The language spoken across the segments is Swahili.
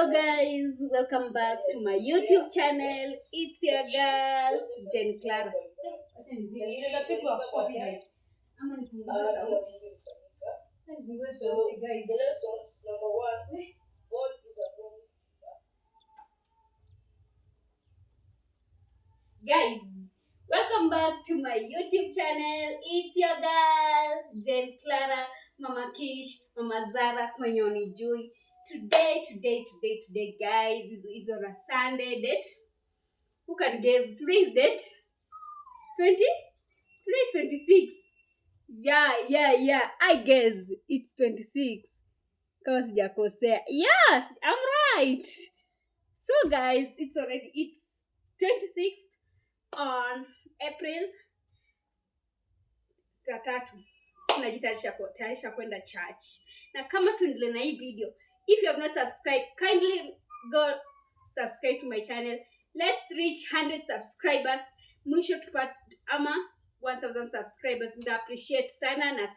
Hello guys, welcome back to my YouTube channel. It's your girl Jen Clara. Inaweza pigwa copyright ama nipunguze sauti. Nipunguze sauti guys. Guys, welcome back to my YouTube channel. It's your girl Jen Clara, Mama Kish, Mama Zara kwenye unijui. Today, guys, is on a Sunday date. Who can guess? Today's date? 20? Today's 26. Yeah. I guess it's 26. Kama sijakosea. Yes, I'm right. So guys, it's 26th on April. Saa 3. Tunajitayarisha kwenda church. Na kama tuendelee na hii video, if you have not subscribed, kindly go subscribe to my channel. Let's reach 100 subscribers. Mwisho tupate ama 1000 subscribers. Nda appreciate sana.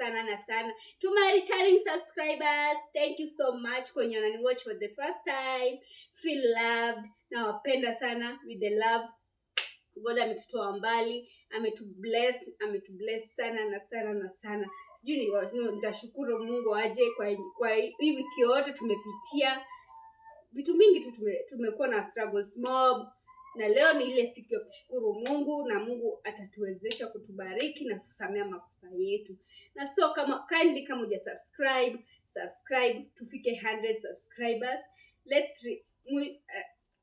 To my returning subscribers, thank you so much kwenye unani watch for the first time. Feel loved. Na wapenda sana with the love. God ametutoa mbali, ametubless sana. Sijui nitashukuru Mungu aje kwa hii wiki yote tumepitia. Vitu mingi tu tumekuwa na struggles mob. Na leo ni ile siku ya kushukuru Mungu na Mungu atatuwezesha kutubariki na kusamea makosa yetu. Na so kama uja subscribe tufike 100 subscribers.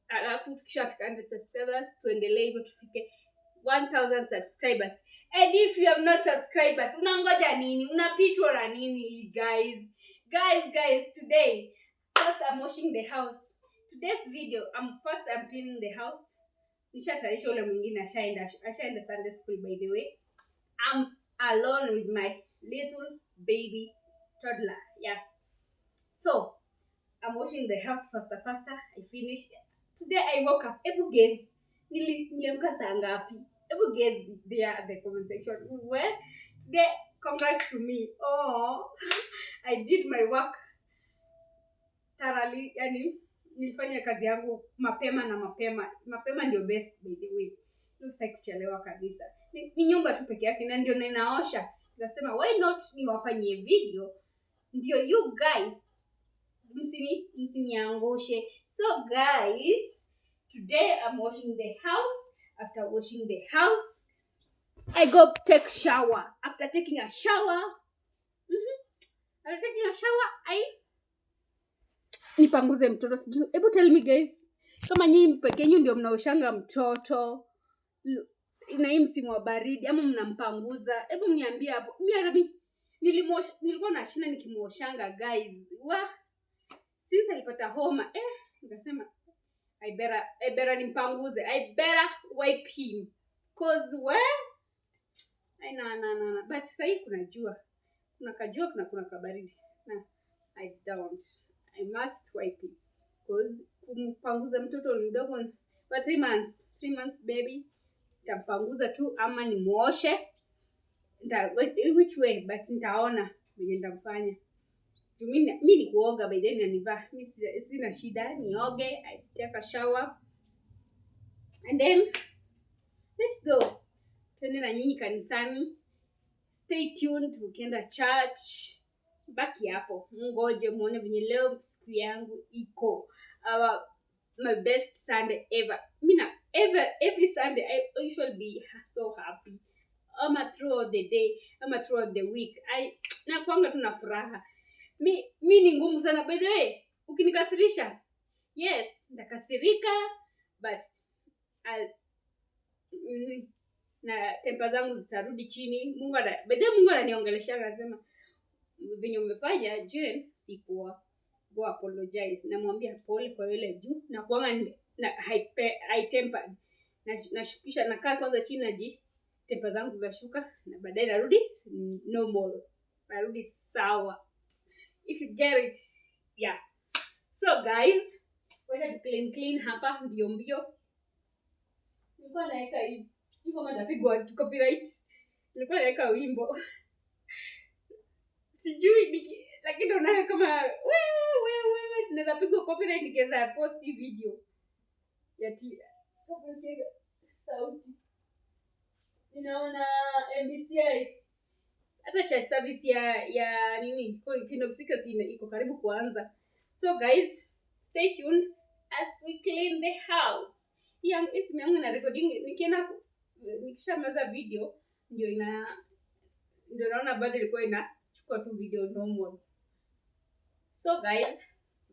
Alafu tukishafika 100 subscribers tuendelee hivyo tufike 1000 subscribers. And if you have not subscribers, unangoja nini? Unapitwa na nini guys? Guys, today first I'm washing the house. Today's video I'm cleaning the house. Nishatarisha ule mwingine ashaenda Sunday school by the way. I'm alone with my little baby toddler. Yeah. So, I'm washing the house faster. I finished. Today I woke up. Ebu guess. Niliamka saa ngapi? Ebu guess there at the comment section. Well, today, congrats to me. Oh, I did my work thoroughly. Yani, nilifanya kazi yangu mapema. Mapema ndio best by the way. Sitaki kuchelewa kabisa. Ni nyumba tu peke yake na ndio ninaosha. Nikasema why not niwafanyie video ndio you guys msiniangushe. So guys, today I'm washing the house. After washing the house, I go take shower. After taking a shower, nipanguze mtoto. Sijui, hebu tell me guys, kama nyinyi peke yenu ndio mnaoshanga mtoto na hii msimu wa baridi ama mnampanguza, hebu mniambie hapo. Mimi nilikuwa na shida nikimuoshanga guys. Since alipata homa, nikasema I better nimpanguze. I better wipe him. Cause no. But sai kuna jua. Kuna kajua kuna kabaridi. No, I don't. I must wipe him. Cause kumpanguza mtoto mdogo but 3 months baby. Nitampanguza tu ama nimuoshe. Which way, but nitaona vile nitamfanya. Mimi ni kuoga by then nivaa. Mimi sina shida, nioge, I take a shower. And then let's go. Twende na nyinyi kanisani. Stay tuned tukienda church. Baki hapo. Ngoje muone venye leo siku yangu iko. My best Sunday ever. Every Sunday I usually be so happy. Throughout the day, throughout the week. Nakuanga tuna furaha. Mi ni ngumu sana by the way. Ukinikasirisha, yes, ndakasirika, but na tempa zangu zitarudi chini. Mungu ananiongelesha anasema venye umefanya Jen si poa. Go apologize. Namwambia pole kwa yule juu na kuanga na high tempered. Nashukisha nakaa kwanza chini tempa zangu zinashuka na baadaye narudi normal. Narudi sawa. If you get it, yeah. So guys, wacha clean hapa mbio. Nilikuwa naweka hii. Sijui kama nitapigwa copyright. Nilikuwa naweka wimbo. Sijui lakini unaona kama wewe naweza piga copyright nikaweza post hii video yati sauti. Ninaona MBCI hata chat service ya nini Kingdom Seekers iko karibu kuanza. So guys, stay tuned as we clean the house. Simu yangu ina recording, nikishamaliza video ndio naona bado ilikuwa inachukua tu video normal. So guys,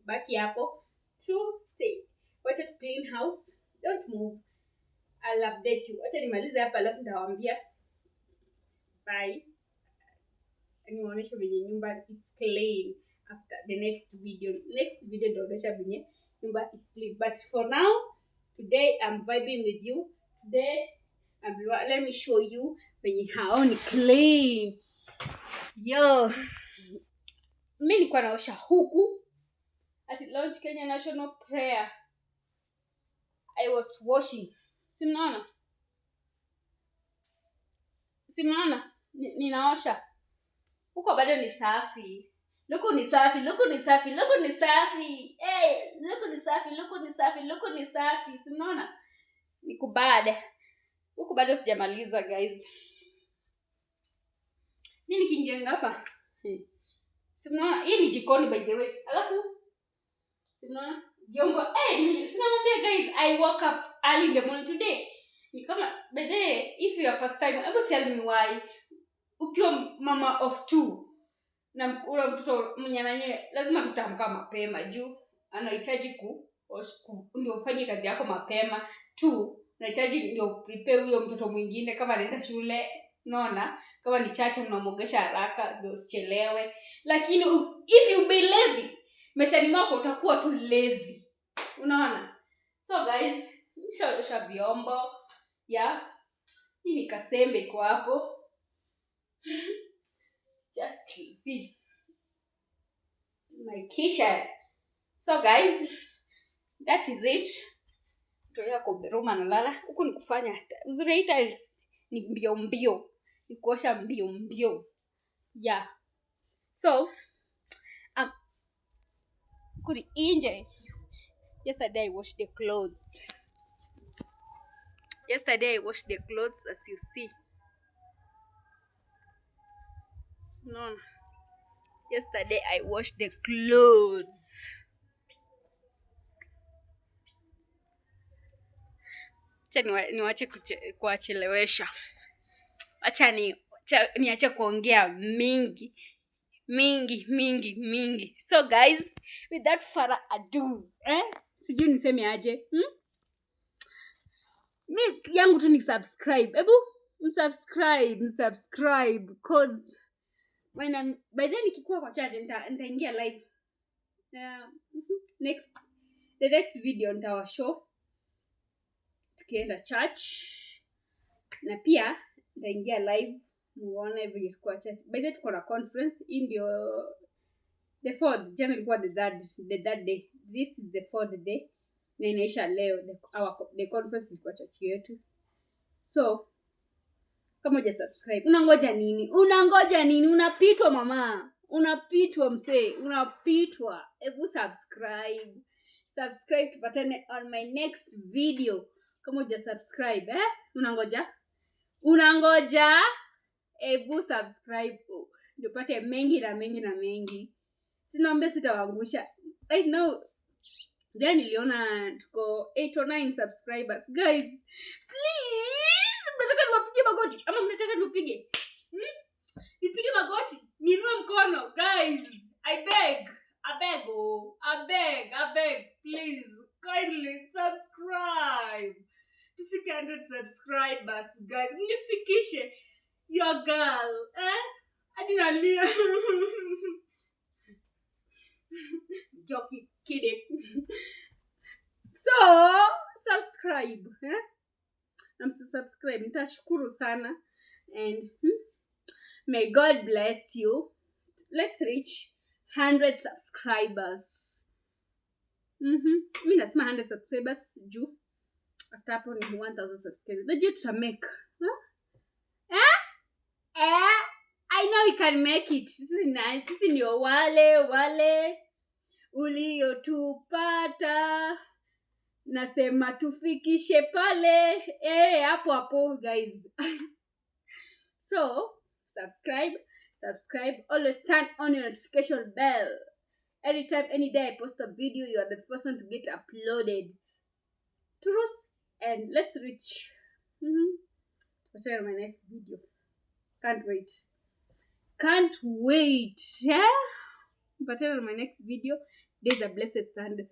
baki hapo to stay. Wacha to clean house. Don't move. I'll update you. Wacha nimalize hapa alafu nitawaambia bye. Niwaonyeshe venye nyumba it's clean after the next video. Next video nitaonyesha venye nyumba it's clean. But for now, today I'm vibing with you. Today let me show you venye hao ni clean. Yo, mimi nilikuwa naosha huku at launch Kenya National Prayer. I was washing. Simnaona? Ninaosha. Huko bado ni safi. Luku ni safi. Hey, luku ni safi. Simnaona? Nikubada. Huko bado sijamaliza guys. Nini kingenga hapa? Simnaona? Hii ni jikoni by the way. Alafu simnaona? Vyombo. Sinamwambia guys, I woke up early in the morning today. Ni kama by the way, if you are first time, able tell me why ukiwa mama of 2 na ule mtoto mwenye lazima tutamka mapema juu anahitaji ndio ufanye kazi yako mapema. 2 unahitaji ndio prepare huyo mtoto mwingine kama anaenda shule. Unaona, kama ni chache unamogesha haraka ndio usichelewe. Lakini if you be lazy, maishani mwako utakuwa tu lazy. Unaona? So guys, nishaosha vyombo. Hii ni kasembe iko hapo. Just see my kitchen. So guys, that is it. Tutoya kwa bedroom analala. Huko ni kufanya uzuri tiles ni mbio. Ni kuosha mbio. Yeah. So could enjoy. Yesterday I washed the clothes. As you see. No. Yesterday I washed the clothes. Acha niwache kuachelewesha. Acha niache kuongea mingi. So guys, without further ado, sijui niseme aje. Mi yangu tu ni subscribe. Ebu msubscribe cause by then nikikuwa kwa charge nitaingia live. The next video nitawashow tukienda church. Na pia nitaingia live muone vile kwa church. By the tuko na conference ndio the 4th. Jana ilikuwa the third day. This is the 4th day. Na inaisha leo the conference ilikuwa church yetu. So kama hujasubscribe, unangoja nini? Unapitwa mama. Unapitwa msee. Hebu subscribe tupatane on my next video. Kama hujasubscribe, unangoja. Hebu subscribe ndio pate mengi. Sinaombe sitawaangusha. Right now jana niliona tuko 8 or 9 subscribers. Guys, please, mnataka niwapige magoti ama mnataka nipige? Nipige magoti, niinue mkono. Guys, I beg, please kindly subscribe. Tufike 100 subscribers, guys. Mnifikishe your girl. Hadi nalia. Joking, kidding. So subscribe. Subscribe. Nitashukuru sana. And may God bless you. Let's reach 100 subscribers. Mimi nasema 100 subscribers juu after hapo ni 1000 subscribers. Najua tutamake. I know we can make it. Sisi ni wale uliotupata, nasema tufikishe pale hapo guys. So subscribe, always turn on your notification bell. Anytime, any day I post a video, you are the first one to get uploaded. Truth, and let's reach whatever my next video. Can't wait. Yeah? Whatever my next video. Today's a blessed Sunday.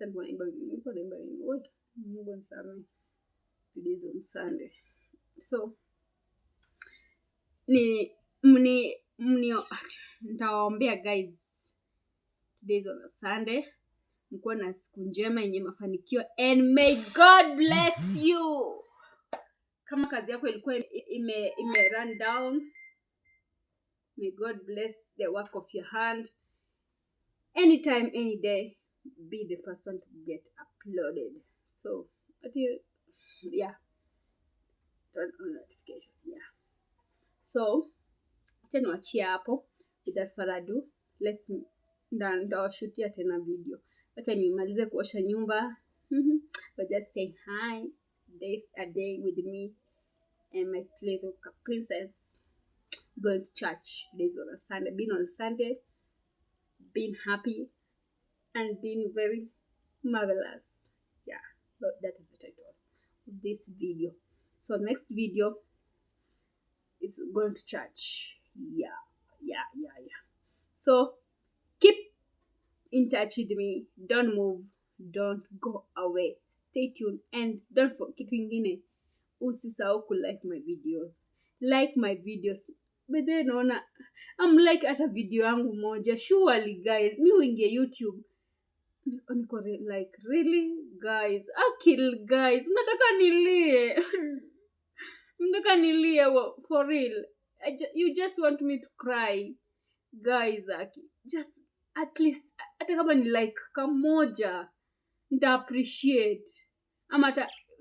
Today's on Sunday. So nitawaombea guys. Today's on a Sunday. Mkuwa na siku njema yenye mafanikio, and may God bless you. Kama kazi yako ilikuwa ime run down, may God bless the work of your hand. Anytime, any day, be the first one to get uploaded. So yeah, turn on notification. Yeah. So acha niwachie hapo. Without further ado, ndawashutia tena video. Acha nimalize kuosha nyumba. But just say hi. This a day with me and my little princess going to church. Today's on a Sunday. Being on a Sunday, being happy and being very marvelous. Yeah, that is the title of this video. So next video is going to church. Yeah. So keep in touch with me. Don't move. Don't go away. Stay tuned, and don't forget wengine, usisahau ku like my videos. Like my videos. But then naona I'm like hata video yangu moja. Surely guys, mi uingie YouTube niko like really guys, kill guys. Mnataka nilie for real. You just want me to cry guys. Just at least hata kama ni like kamoja nita appreciate. Ama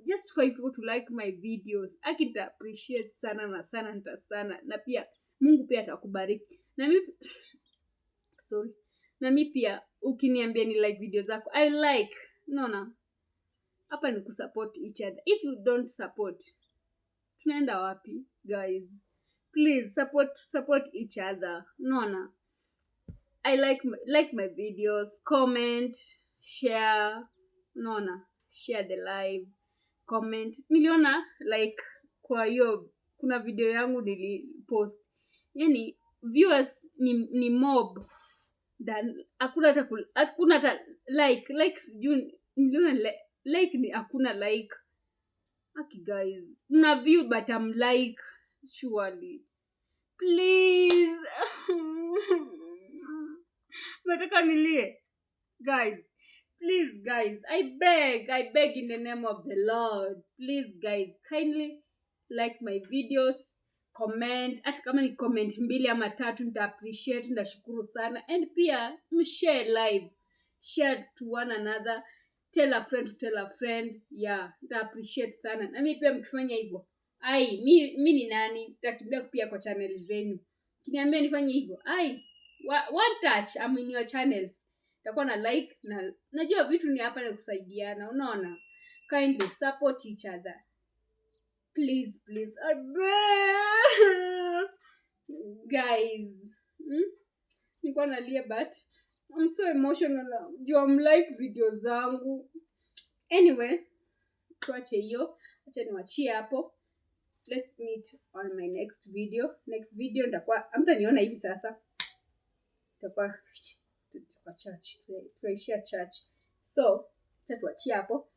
just 5 people to like my videos. Nita appreciate sana na pia Mungu pia atakubariki. Na mimi pia ukiniambia ni like videos zako, I like. Unaona? Hapa ni kusupport each other. If you don't support, tunaenda wapi guys? Please support each other. Unaona? I like my videos, comment, share. Unaona? Share the live, comment. Niliona like kwa hiyo kuna video yangu nilipost. Yani viewers ni mob than hakuna hata like niliona like ni hakuna like. Okay guys, mna view but I'm like surely. Please. Nataka nilie. Guys, please guys, I beg in the name of the Lord. Please guys, kindly like my videos, comment. Hata kama ni comment 2 ama 3 nita appreciate, ndashukuru sana. And pia share live. Share to one another. Tell a friend to tell a friend. Yeah, nita appreciate sana. Na mimi pia mkifanya hivyo, mimi ni nani? Nitakimbia pia kwa channel zenu. Kiniambia nifanye hivyo. One touch, I'm in your channels. Takuwa na like na najua vitu ni hapa ni kusaidiana. Unaona? Kindly support each other. Please. Guys. Niko nalia but I'm so emotional. I'm like videos zangu. Anyway, tuache hiyo. Acha niwachie hapo. Let's meet on my next video. Next video nitakuwa amtaniona hivi sasa. Tutakuwa church. Tunaishia church. So, tuachie hapo.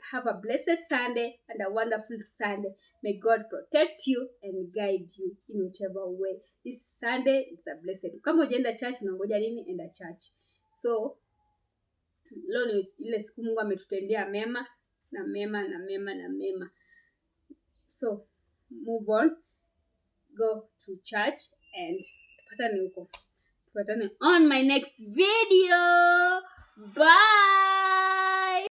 Have a blessed Sunday and a wonderful Sunday. May God protect you and guide you in whichever way. This Sunday is a blessed. Kama hujaenda church, unangoja nini? Enda church. So, leo ni ile siku Mungu ametutendea mema na mema. So, move on. Go to church and tupatane on my next video. Bye.